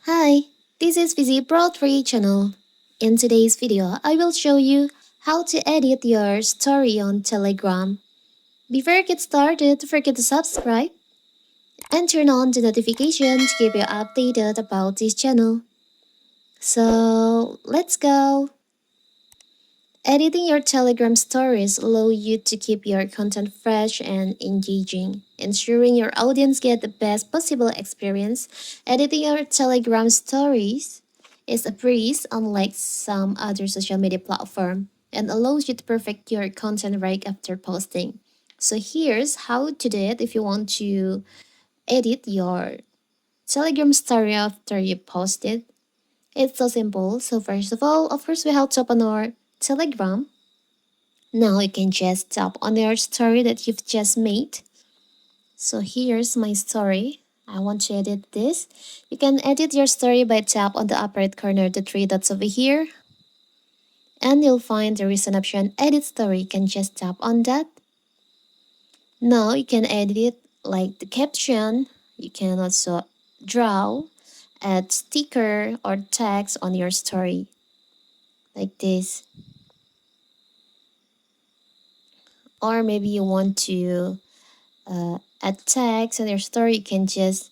Hi, this is Vizi Pro 3 channel. In today's video, I will show you how to edit your story on Telegram. Before you get started, don't forget to subscribe and turn on the notification to keep you updated about this channel. So, let's go! Editing your Telegram stories allow you to keep your content fresh and engaging, ensuring your audience get the best possible experience. Editing your Telegram stories is a breeze unlike some other social media platform and allows you to perfect your content right after posting. So here's how to do it if you want to edit your Telegram story after you post it. It's so simple. So first of all, of course, we have to open our Telegram. Now you can just tap on your story that you've just made. So here's my story. I want to edit this. You can edit your story by tap on the upper right corner, the three dots over here. And you'll find there is an option edit story. You can just tap on that. Now you can edit it like the caption. You can also draw, add sticker or text on your story like this. Or maybe you want to add text on your story, you can just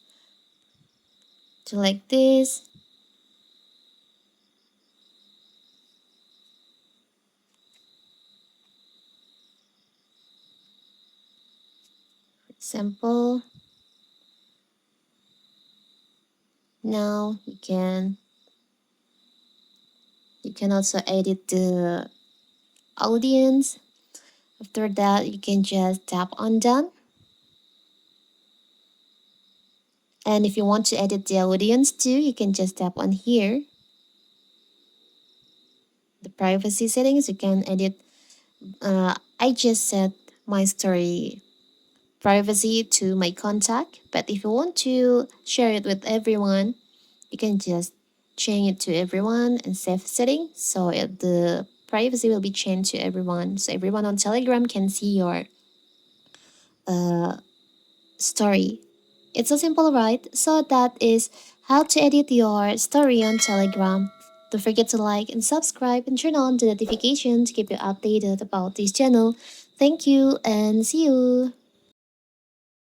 do like this. For example, now you can also edit the audience. After that, you can just tap on done. And if you want to edit the audience too, you can just tap on here. The privacy settings, you can edit. I just set my story privacy to my contact, but if you want to share it with everyone, you can just change it to everyone and save setting so the privacy will be changed to everyone, so everyone on Telegram can see your story. It's so simple, right? So that is how to edit your story on Telegram. Don't forget to like and subscribe and turn on the notification to keep you updated about this channel. Thank you and see you.